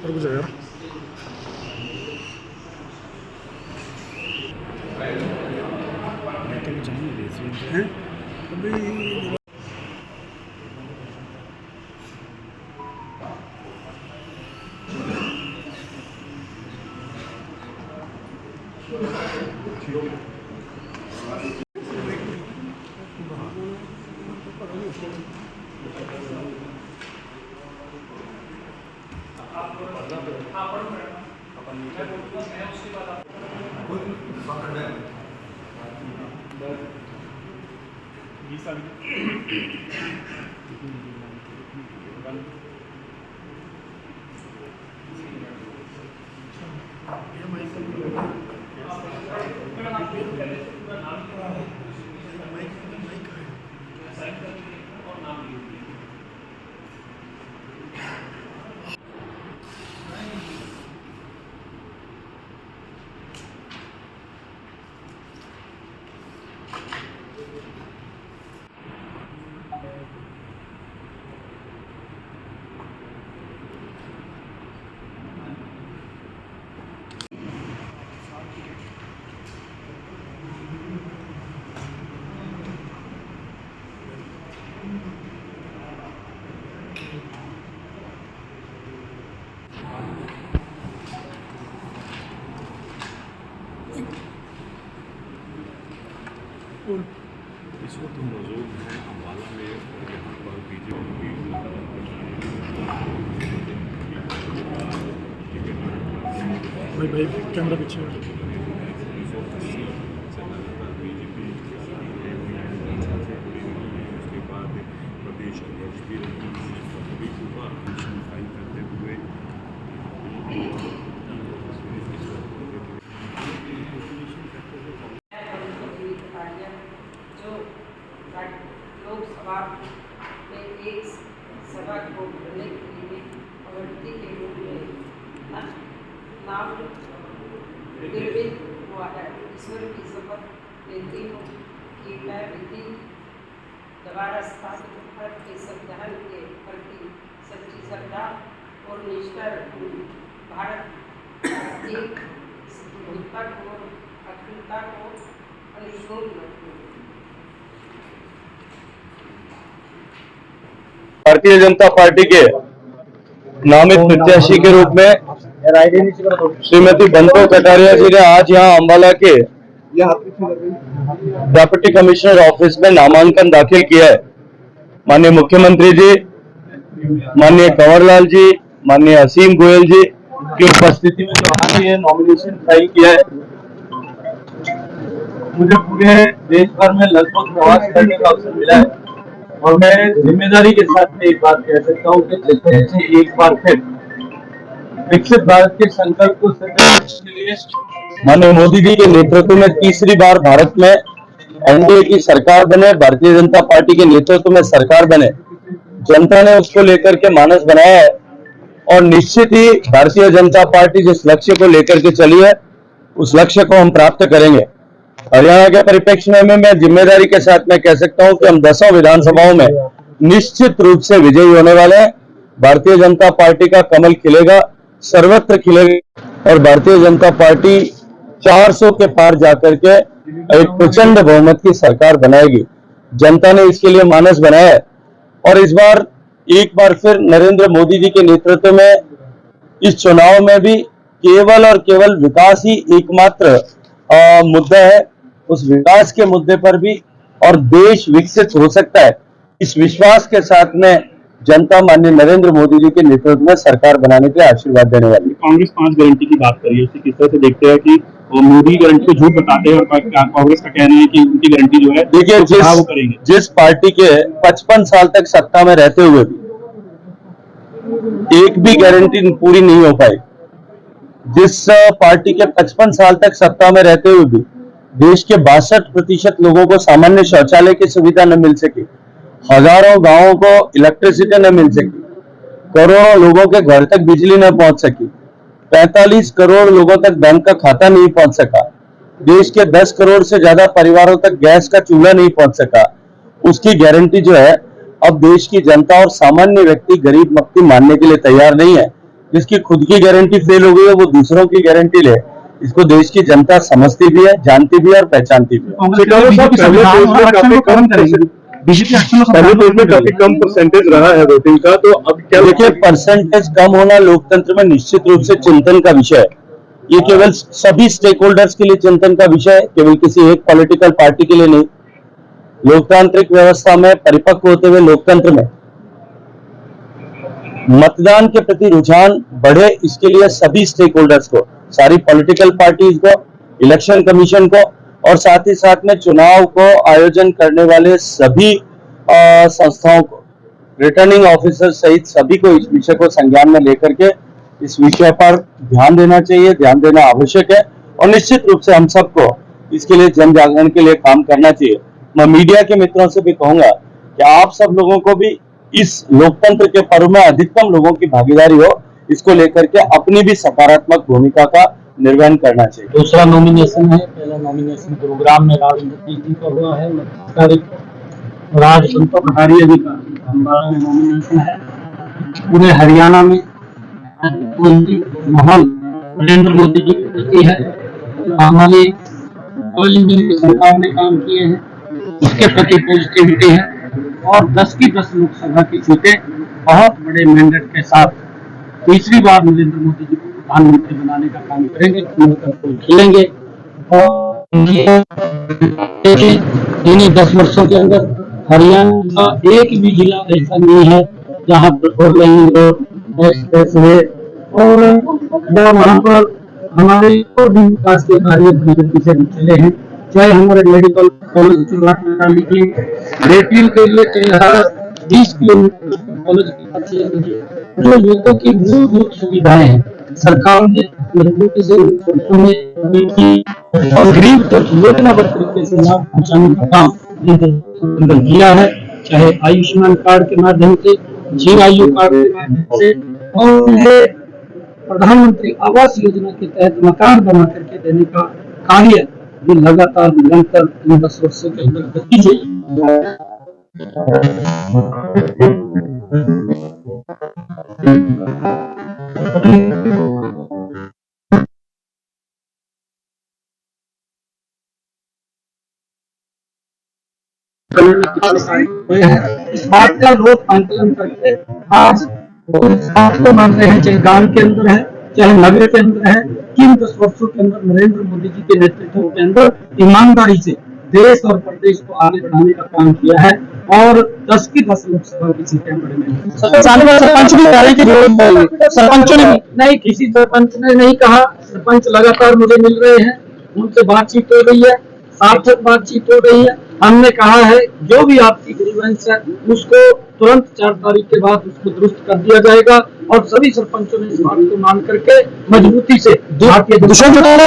रुक जाओ यार। हैं अभी इस वक्त हम मौजूद हैं अम्बाला में और यहाँ पर बीजेपी भाई कैमरा पीछे उसके बाद प्रदेश अध्यक्ष भी कभी फाइल करते हुए लोकसभा में एक सभा को भरने के लिए अभ्यर्थी के रूप में नाम निर्मित हुआ है। ईश्वर की शपथ लेती हूँ कि मैं विधि द्वारा स्थापित भारत के संविधान के प्रति सच्ची श्रद्धा और निष्ठा रखूँगी। भारत की विविधता को अखंडता को अनुसूल रखूँगी। भारतीय जनता पार्टी के नामित प्रत्याशी के रूप में श्रीमती बंतो कटारिया जी ने आज यहां अंबाला के डिप्टी कमिश्नर ऑफिस में नामांकन दाखिल किया है। माननीय मुख्यमंत्री जी, माननीय कंवरलाल जी, माननीय असीम गोयल जी की उपस्थिति में जो आज ये नॉमिनेशन फाइल किया है, मुझे पूरे देश भर में लगभग प्रवास करने का अवसर मिला है और मैं जिम्मेदारी के साथ में एक बात कह सकता हूँ कि जैसे एक बार फिर विकसित भारत के संकल्प को सिद्ध करने के लिए माननीय मोदी जी के नेतृत्व में तीसरी बार भारत में एनडीए की सरकार बने, भारतीय जनता पार्टी के नेतृत्व में सरकार बने, जनता ने उसको लेकर के मानस बनाया है और निश्चित ही भारतीय जनता पार्टी जिस लक्ष्य को लेकर के चली है उस लक्ष्य को हम प्राप्त करेंगे। हरियाणा के परिप्रेक्ष्य में मैं जिम्मेदारी के साथ में कह सकता हूं कि हम 10 विधानसभाओं में निश्चित रूप से विजयी होने वाले हैं। भारतीय जनता पार्टी का कमल खिलेगा, सर्वत्र खिलेगा और भारतीय जनता पार्टी 400 के पार जाकर के एक प्रचंड बहुमत की सरकार बनाएगी। जनता ने इसके लिए मानस बनाया है और इस बार एक बार फिर नरेंद्र मोदी जी के नेतृत्व में इस चुनाव में भी केवल और केवल विकास ही एकमात्र मुद्दा है। उस विकास के मुद्दे पर भी और देश विकसित हो सकता है, इस विश्वास के साथ में जनता माननीय नरेंद्र मोदी जी के नेतृत्व में सरकार बनाने के आशीर्वाद देने वाली है। कांग्रेस 5 गारंटी की बात करिए, उसे किस तरह से देखते हैं कि मोदी गारंटी को झूठ बताते हैं और कांग्रेस का कहना है कि उनकी गारंटी जो है देखिए जिस पार्टी के 55 साल तक सत्ता में रहते हुए भी एक भी गारंटी पूरी नहीं हो पाई, जिस पार्टी के 55 साल तक सत्ता में रहते हुए भी देश के 62% लोगों को सामान्य शौचालय की सुविधा न मिल सकी, हजारों गांवों को इलेक्ट्रिसिटी न मिल सकी, करोड़ों लोगों के घर तक बिजली न पहुंच सकी, 45 करोड़ लोगों तक बैंक का खाता नहीं पहुंच सका, देश के 10 करोड़ से ज्यादा परिवारों तक गैस का चूल्हा नहीं पहुंच सका, उसकी गारंटी जो है अब देश की जनता और सामान्य व्यक्ति गरीब मक्ती मानने के लिए तैयार नहीं है। जिसकी खुद की गारंटी फेल हो गई है वो दूसरों की गारंटी ले, इसको देश की जनता समझती भी है, जानती भी है और पहचानती भी है। पहले में काफी कम परसेंटेज रहा है वोटिंग का, तो अब क्या देखिए, परसेंटेज कम होना लोकतंत्र में निश्चित रूप से चिंतन का विषय है। ये केवल सभी स्टेक होल्डर्स के लिए चिंतन का विषय है, केवल किसी एक पॉलिटिकल पार्टी के लिए नहीं। लोकतांत्रिक व्यवस्था में परिपक्व होते हुए लोकतंत्र में मतदान के प्रति रुझान बढ़े, इसके लिए सभी स्टेक होल्डर्स को, सारी पॉलिटिकल पार्टीज को, इलेक्शन कमीशन को और साथ ही साथ में चुनाव को आयोजन करने वाले सभी संस्थाओं को, रिटर्निंग ऑफिसर सहित सभी को इस विषय को संज्ञान में लेकर के इस विषय पर ध्यान देना चाहिए, ध्यान देना आवश्यक है और निश्चित रूप से हम सबको इसके लिए जन जागरण के लिए काम करना चाहिए। मैं मीडिया के मित्रों से भी कहूंगा कि आप सब लोगों को भी इस लोकतंत्र के पर्व में अधिकतम लोगों की भागीदारी हो, इसको लेकर के अपनी भी सकारात्मक भूमिका का निर्वहन करना चाहिए। दूसरा नॉमिनेशन है, पहला नॉमिनेशन गुरुग्राम में राजेंद्र जी का हुआ है, 29 तारीख राज संतो कटारिया जी का अम्बाला में नॉमिनेशन है। पूरे हरियाणा में माहौल नरेंद्र मोदी जी की प्रति है, हमारी ऑल इंडिया सरकार ने काम किए हैं उसके प्रति पॉजिटिविटी है और 10 की 10 लोकसभा की सीटें बहुत बड़े मैंडेट के साथ तीसरी बार नरेंद्र मोदी जी को प्रधानमंत्री बनाने का काम करेंगे, खेलेंगे और इन्हीं 10 वर्षों के अंदर हरियाणा का एक भी जिला ऐसा नहीं है जहाँ पर और वहाँ पर हमारे और भी विकास के कार्य पीछे चले हैं, चाहे हमारे मेडिकल कॉलेज बेटियों के लिए 20 किलोमीटर कॉलेज जो लोगों की मूलभूत सुविधाएं हैं सरकार ने मजबूती से और गरीब तक योजनाबद्ध तरीके से लाभ पहुंचाने का काम किया है, चाहे आयुष्मान कार्ड के माध्यम से, जीवायु कार्ड के माध्यम से और प्रधानमंत्री आवास योजना के तहत मकान बना करके देने का कार्य भी लगातार निरंतर इन 10 वर्षों के अंदर गति से इस बात का रोज आंकलन करके आज को मान रहे हैं, चाहे गांव के अंदर है चाहे नगर के अंदर है, किन 10 वर्षों के अंदर नरेंद्र मोदी जी के नेतृत्व के अंदर ईमानदारी से देश और प्रदेश को आगे बढ़ाने का काम किया है और 10 की 10 लोकसभा की सीटें बड़े सरपंच भी कह रहे हैं कि सरपंचों ने नहीं, किसी सरपंच ने नहीं कहा, सरपंच लगातार मुझे मिल रहे हैं, उनसे बातचीत हो रही है, सार्थक बातचीत हो रही है। हमने कहा है जो भी आपकी ग्रीवेंस है उसको तुरंत 4 तारीख के बाद उसको दुरुस्त कर दिया जाएगा और सभी सरपंचों ने इस बात को मान करके मजबूती से